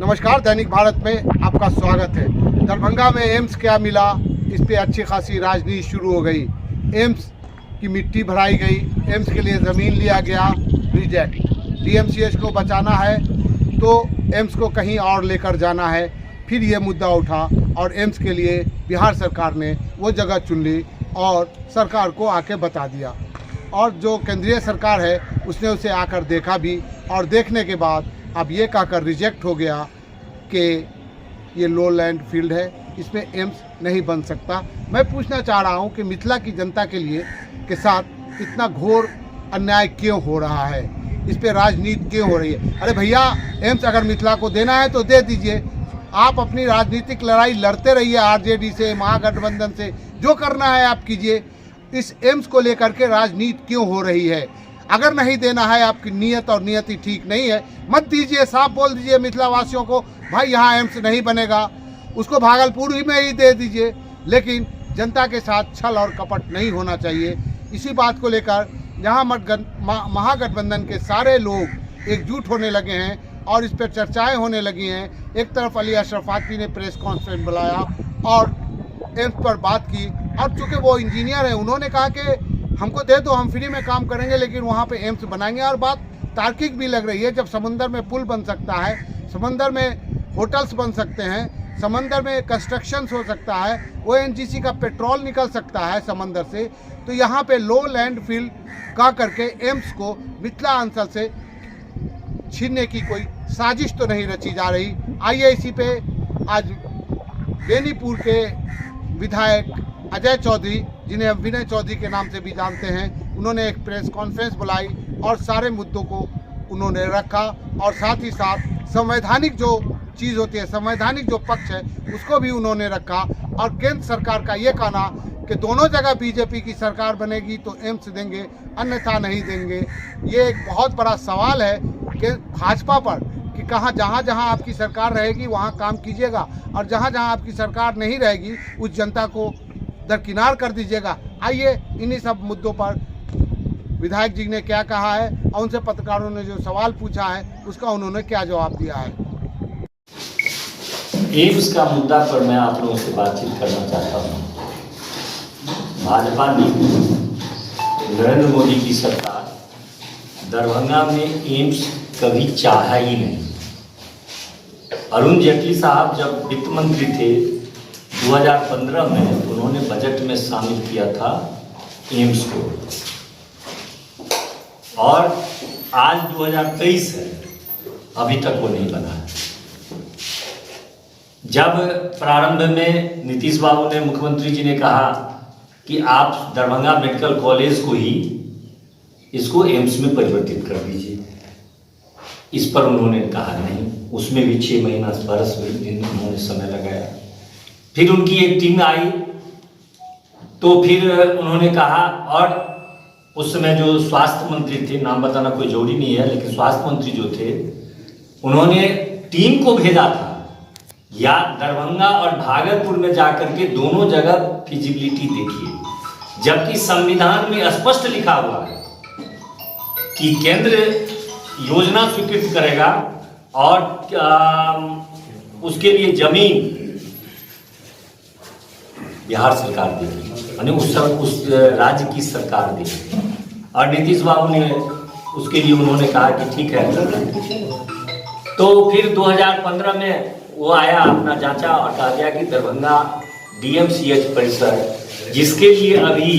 नमस्कार, दैनिक भारत में आपका स्वागत है। दरभंगा में एम्स क्या मिला, इस पे अच्छी खासी राजनीति शुरू हो गई। एम्स की मिट्टी भराई गई, एम्स के लिए ज़मीन लिया गया, रिजेक्ट। डीएमसीएच को बचाना है तो एम्स को कहीं और लेकर जाना है, फिर ये मुद्दा उठा और एम्स के लिए बिहार सरकार ने वो जगह चुन ली और सरकार को आके बता दिया। और जो केंद्रीय सरकार है उसने उसे आकर देखा भी, और देखने के बाद अब ये कहकर रिजेक्ट हो गया कि ये लो लैंड फील्ड है, इसमें एम्स नहीं बन सकता। मैं पूछना चाह रहा हूँ कि मिथिला की जनता के साथ इतना घोर अन्याय क्यों हो रहा है, इस पे राजनीति क्यों हो रही है। अरे भैया, एम्स अगर मिथिला को देना है तो दे दीजिए। आप अपनी राजनीतिक लड़ाई लड़ते रहिए आरजेडी से, महागठबंधन से, जो करना है आप कीजिए। इस एम्स को लेकर के राजनीति क्यों हो रही है? अगर नहीं देना है, आपकी नीयत और नियति ठीक नहीं है, मत दीजिए। साफ बोल दीजिए मिथिला वासियों को, भाई यहाँ एम्स नहीं बनेगा, उसको भागलपुर ही में ही दे दीजिए। लेकिन जनता के साथ छल और कपट नहीं होना चाहिए। इसी बात को लेकर यहाँ महागठबंधन के सारे लोग एकजुट होने लगे हैं और इस पर चर्चाएं होने लगी हैं। एक तरफ अली अशरफ आदमी ने प्रेस कॉन्फ्रेंस बुलाया और एम्स पर बात की, और चूँकि वो इंजीनियर हैं, उन्होंने कहा कि हमको दे दो, हम फ्री में काम करेंगे, लेकिन वहाँ पे एम्स बनाएंगे। और बात तार्किक भी लग रही है। जब समंदर में पुल बन सकता है, समंदर में होटल्स बन सकते हैं, समंदर में कंस्ट्रक्शंस हो सकता है, ओएनजीसी का पेट्रोल निकल सकता है समंदर से, तो यहाँ पे लो लैंड फील्ड का करके एम्स को मिथिला अंचल से छीनने की कोई साजिश तो नहीं रची जा रही। आइए इसी पे आज बेनीपुर के विधायक अजय चौधरी, जिन्हें हम विनय चौधरी के नाम से भी जानते हैं, उन्होंने एक प्रेस कॉन्फ्रेंस बुलाई और सारे मुद्दों को उन्होंने रखा, और साथ ही साथ संवैधानिक जो चीज़ होती है, संवैधानिक जो पक्ष है, उसको भी उन्होंने रखा। और केंद्र सरकार का ये कहना कि दोनों जगह बीजेपी की सरकार बनेगी तो एम्स देंगे, अन्यथा नहीं देंगे। ये एक बहुत बड़ा सवाल है कि भाजपा पर, कि जहाँ जहाँ आपकी सरकार रहेगी वहाँ काम कीजिएगा, और जहाँ जहाँ आपकी सरकार नहीं रहेगी उस जनता को दरकिनार कर दीजिएगा। आइए इन्हीं सब मुद्दों पर विधायक जी ने क्या कहा है और उनसे पत्रकारों ने जो सवाल पूछा है उसका उन्होंने क्या जवाब दिया है। एम्स का मुद्दा पर मैं आप लोगों से बातचीत करना चाहता हूँ। भाजपा ने, नरेंद्र मोदी की सरकार दरभंगा में एम्स कभी चाहा ही नहीं। अरुण जेटली साहब जब वित्त मंत्री थे 2015 में, उन्होंने बजट में शामिल किया था एम्स को, और आज 2023 है, अभी तक वो नहीं बना है। जब प्रारंभ में नीतीश बाबू ने, मुख्यमंत्री जी ने कहा कि आप दरभंगा मेडिकल कॉलेज को ही, इसको एम्स में परिवर्तित कर दीजिए, इस पर उन्होंने कहा नहीं। उसमें भी 6 महीना बरस दिन उन्होंने समय लगाया। फिर उनकी एक टीम आई तो फिर उन्होंने कहा, और उस समय जो स्वास्थ्य मंत्री थे, नाम बताना कोई जरूरी नहीं है, लेकिन स्वास्थ्य मंत्री जो थे, उन्होंने टीम को भेजा था या दरभंगा और भागलपुर में जाकर के दोनों जगह फिजिबिलिटी देखिए, जबकि संविधान में स्पष्ट लिखा हुआ है कि केंद्र योजना स्वीकृत करेगा और उसके लिए जमीन बिहार सरकार देगी, यानी उस राज्य की सरकार देगी। और नीतीश बाबू ने उसके लिए उन्होंने कहा कि ठीक है। तो फिर 2015 में वो आया, अपना जांचा, और कहा गया कि दरभंगा डीएमसीएच परिसर, जिसके लिए अभी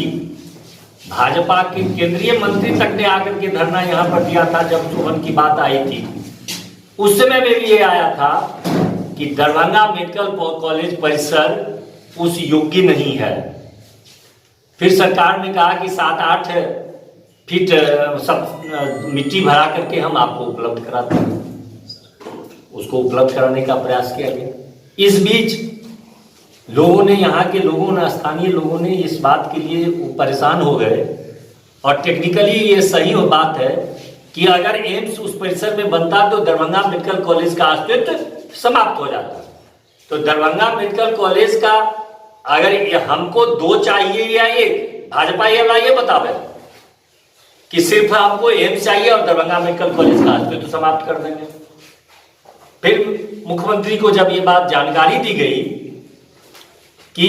भाजपा के केंद्रीय मंत्री तक ने आकर के धरना यहाँ पर दिया था जब शोभन की बात आई थी, उस समय में भी ये आया था कि दरभंगा मेडिकल कॉलेज परिसर उस योग्य नहीं है। फिर सरकार ने कहा कि 7-8 फीट सब मिट्टी भरा करके हम आपको उपलब्ध कराते हैं। उसको उपलब्ध कराने का प्रयास किया गया। इस बीच लोगों ने, यहाँ के लोगों ने, स्थानीय लोगों ने इस बात के लिए परेशान हो गए, और टेक्निकली ये सही बात है कि अगर एम्स उस परिसर में बनता तो दरभंगा मेडिकल कॉलेज का अस्तित्व समाप्त हो जाता। तो दरभंगा मेडिकल कॉलेज का अगर हमको 2 चाहिए या 1, भाजपा ये बतावे कि सिर्फ हमको एम्स चाहिए और दरभंगा मेडिकल कॉलेज का अस्तित्व समाप्त कर देंगे। फिर मुख्यमंत्री को जब ये बात जानकारी दी गई कि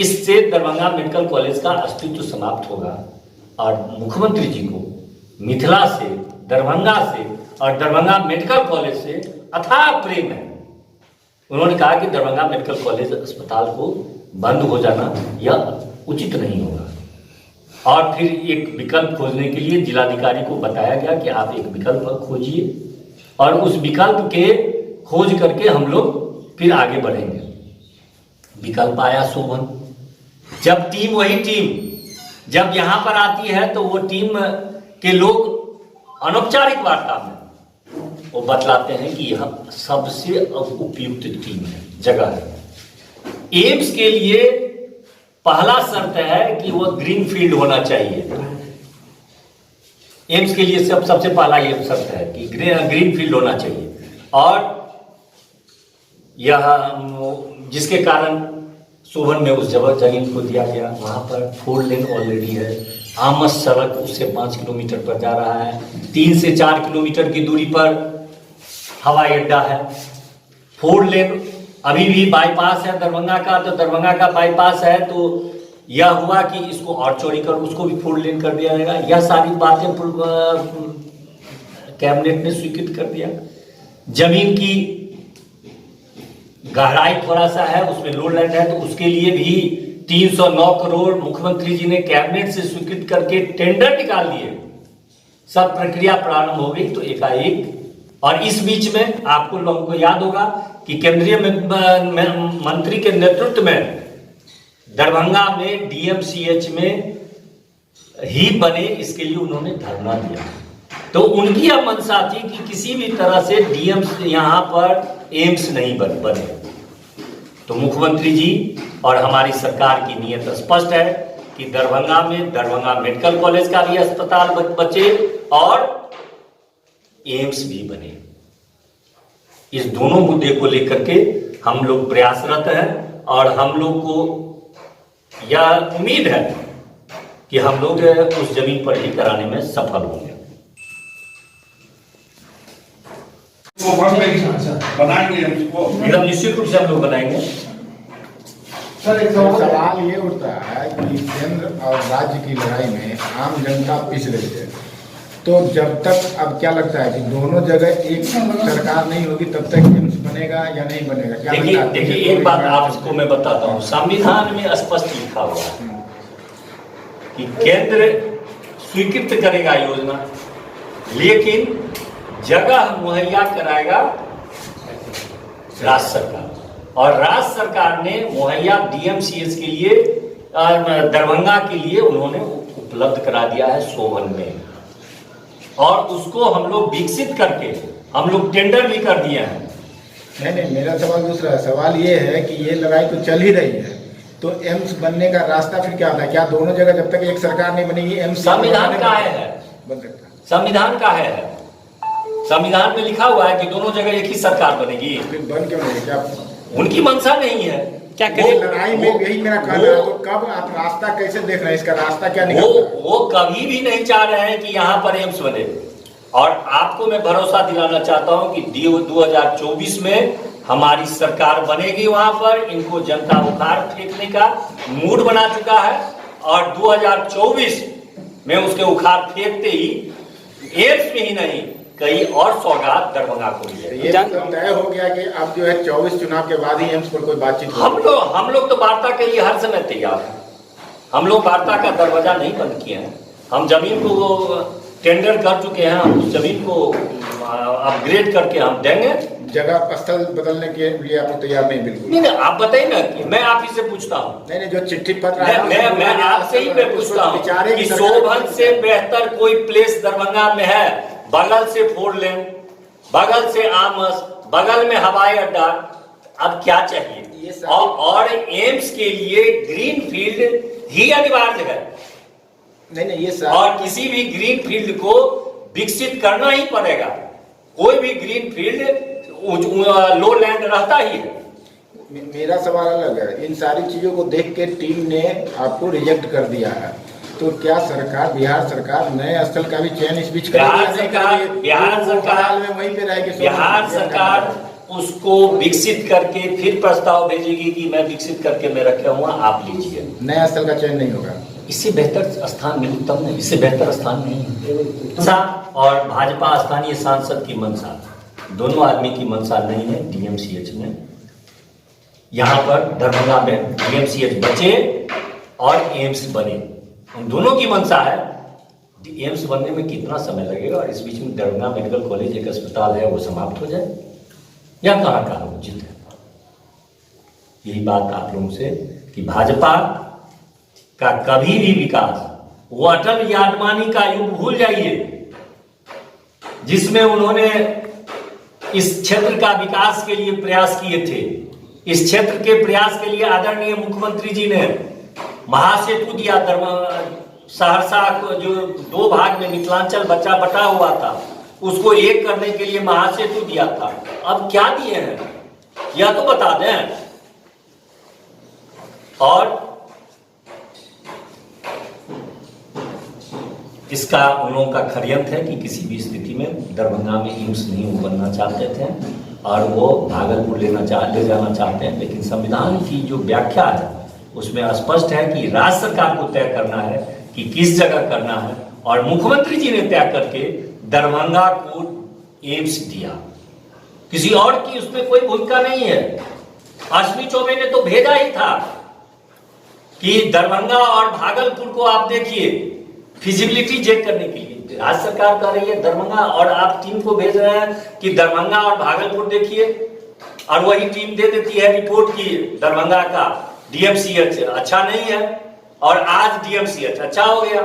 इससे दरभंगा मेडिकल कॉलेज का अस्तित्व समाप्त होगा, और मुख्यमंत्री जी को मिथिला से, दरभंगा से और दरभंगा मेडिकल कॉलेज से अथाह प्रेम है, उन्होंने कहा कि दरभंगा मेडिकल कॉलेज अस्पताल को बंद हो जाना यह उचित नहीं होगा। और फिर एक विकल्प खोजने के लिए जिलाधिकारी को बताया गया कि आप एक विकल्प खोजिए, और उस विकल्प के खोज करके हम लोग फिर आगे बढ़ेंगे। विकल्प आया शोभन। जब टीम वही टीम जब यहाँ पर आती है तो वो टीम के लोग अनौपचारिक वार्ता में वो बतलाते हैं कि यह सबसे उपयुक्त टीम है, जगह है। एम्स के लिए पहला शर्त है कि वो ग्रीन फील्ड होना चाहिए। एम्स के लिए सबसे पहला ये शर्त है कि ग्रीन फील्ड होना चाहिए, और यह जिसके कारण शोभन में उस जमीन को दिया गया। वहाँ पर 4 लेन ऑलरेडी है, आमस सड़क उससे 5 किलोमीटर पर जा रहा है, 3 से 4 किलोमीटर की दूरी पर हवाई अड्डा है। 4 लेन अभी भी बाईपास है दरभंगा का, तो दरभंगा का बाईपास है, तो यह हुआ कि इसको और चौड़ी कर, उसको भी 4 लेन कर दिया जाएगा। यह सारी बातें कैबिनेट ने स्वीकृत कर दिया। जमीन की गहराई थोड़ा सा है, उसमें लो लैंड है, तो उसके लिए भी 309 करोड़ मुख्यमंत्री जी ने कैबिनेट से स्वीकृत करके टेंडर निकाल दिए। सब प्रक्रिया प्रारंभ हो गई तो एकाएक। और इस बीच में आपको लोगों को याद होगा कि केंद्रीय मंत्री के नेतृत्व में दरभंगा में डीएमसीएच में ही बने, इसके लिए उन्होंने धरना दिया। तो उनकी यह मंशा थी कि किसी भी तरह से डीएम्स यहाँ पर एम्स नहीं बने। तो मुख्यमंत्री जी और हमारी सरकार की नीयत स्पष्ट है कि दरभंगा में दरभंगा मेडिकल कॉलेज का भी अस्पताल बचे और एम्स भी बने। इस दोनों मुद्दे को लेकर के हम लोग प्रयासरत हैं, और हम लोग को यह उम्मीद है कि हम लोग उस जमीन पर ही कराने में सफल होंगे। बनाएंगे उसको एकदम निश्चित रूप से हम लोग बनाएंगे। सर, एक सवाल ये उठता है कि केंद्र और राज्य की लड़ाई में आम जनता पिस रही है, तो जब तक अब क्या लगता है कि दोनों जगह एक सरकार नहीं होगी तब तक एम्स बनेगा या नहीं बनेगा? क्या देखिए एक बात आपको मैं बताता हूँ, संविधान में स्पष्ट लिखा हुआ है कि केंद्र स्वीकृत करेगा योजना, लेकिन जगह मुहैया कराएगा राज्य सरकार। और राज्य सरकार ने मुहैया डीएमसीएच के लिए दरभंगा के लिए उन्होंने उपलब्ध करा दिया है शोभन में, और उसको हम लोग विकसित करके हम लोग टेंडर भी कर दिए हैं। नहीं, मेरा सवाल दूसरा है। सवाल ये है कि ये लड़ाई तो चल ही रही है, तो एम्स बनने का रास्ता फिर क्या होता है? क्या दोनों जगह जब तक एक सरकार नहीं बनेगी एम्स संविधान का है बन सकता? संविधान का है, संविधान में लिखा हुआ है कि दोनों जगह एक ही सरकार बनेगी। फिर बन क्यों नहीं? क्या उनकी मंशा नहीं है? क्या करें लड़ाई में? यही मेरा कहना है। तो कब आप रास्ता कैसे देख रहे हैं? इसका रास्ता क्या निकलता है? वो कभी भी नहीं चाह रहे हैं कि यहाँ पर एम्स बने। और आपको मैं भरोसा दिलाना चाहता हूँ कि 2024 में हमारी सरकार बनेगी। वहां पर इनको जनता उखाड़ फेंकने का मूड बना चुका है, और 2024 में उसके उखाड़ फेंकते ही एम्स में ही नहीं कई और सौगात दरभंगा को मिले। ये तो तय हो गया कि अब जो है 24 चुनाव के बाद ही एम्स पर कोई बातचीत हम लोग तो वार्ता के लिए हर समय तैयार हैं। हम लोग वार्ता का दरवाजा नहीं बंद किए हैं। हम जमीन को टेंडर कर चुके हैं, हम उस जमीन को अपग्रेड करके हम देंगे। जगह स्थल बदलने के लिए आप तैयार नहीं? बिल्कुल नहीं, आप बताइए ना कि मैं आप ही से पूछता हूँ। नहीं, जो चिट्ठी पत्र मैं आपसे ही मैं पूछता हूँ कि शोभन से बेहतर कोई प्लेस दरभंगा में है? बगल से 4 लेन, बगल से आमस, बगल में हवाई अड्डा, अब क्या चाहिए? और एम्स के लिए ग्रीन फील्ड ही अनिवार्य है। नहीं, ये और किसी भी ग्रीन फील्ड को विकसित करना ही पड़ेगा। कोई भी ग्रीन फील्ड लो लैंड रहता ही है। मेरा सवाल अलग है। इन सारी चीजों को देख के टीम ने आपको रिजेक्ट कर दिया है, तो क्या सरकार, बिहार सरकार नए स्थल का भी चयन इस बीच बिहार सरकार में वहीं पे रहेगी? उसको विकसित करके फिर प्रस्ताव भेजेगी कि मैं विकसित करके मैं रखा हुआ, आप लीजिए। नया स्थल का चयन नहीं होगा। इससे बेहतर स्थान नहीं, उत्तम नहीं, इससे बेहतर स्थान नहीं है। और भाजपा स्थानीय सांसद की मंशा, दोनों आदमी की मंशा नहीं है डीएमसीएच में, यहाँ पर दरभंगा में डीएमसीएच बचे और एम्स बने, उन दोनों की मंशा है। एम्स बनने में कितना समय लगेगा और इस बीच में दरभंगा मेडिकल कॉलेज एक अस्पताल है वो समाप्त हो जाए, या कहाँ उचित है। यही बात आप लोगों से कि भाजपा का कभी भी विकास, वो अटल यादवानी का युग भूल जाइए जिसमें उन्होंने इस क्षेत्र का विकास के लिए प्रयास किए थे। इस क्षेत्र के प्रयास के लिए आदरणीय मुख्यमंत्री जी ने महासेतु दिया, सहरसा को जो 2 भाग में मिथिलांचल बटा हुआ था उसको एक करने के लिए महासेतु दिया था। अब क्या दिए हैं यह तो बता दें। और इसका उन लोगों का षड्यंत्र है कि किसी भी स्थिति में दरभंगा में एम्स नहीं बनना चाहते थे और वो भागलपुर ले जाना चाहते हैं। लेकिन संविधान की जो व्याख्या है उसमें स्पष्ट है कि राज्य सरकार को तय करना है कि किस जगह करना है, और मुख्यमंत्री जी ने तय करके दरभंगा को एम्स दिया। किसी और की उसमें कोई भूमिका नहीं है। अश्विनी चौबे ने तो भेजा ही था कि दरभंगा और भागलपुर को आप देखिए फिजिबिलिटी चेक करने के लिए। राज्य सरकार कह रही है दरभंगा, और आप टीम को भेज रहे हैं कि दरभंगा और भागलपुर देखिए, और वही टीम दे देती है रिपोर्ट की दरभंगा का डीएमसीएच अच्छा नहीं है और आज डीएमसीएच अच्छा हो गया।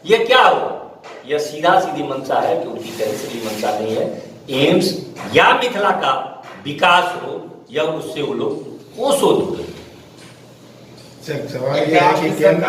ये क्या हुआ? यह सीधा सीधी मंशा है, क्योंकि तहसीली मंशा नहीं है। एम्स या मिथिला का विकास हो या उससे वो लोग कोसों दूर। सवाल यह है कि केंद्र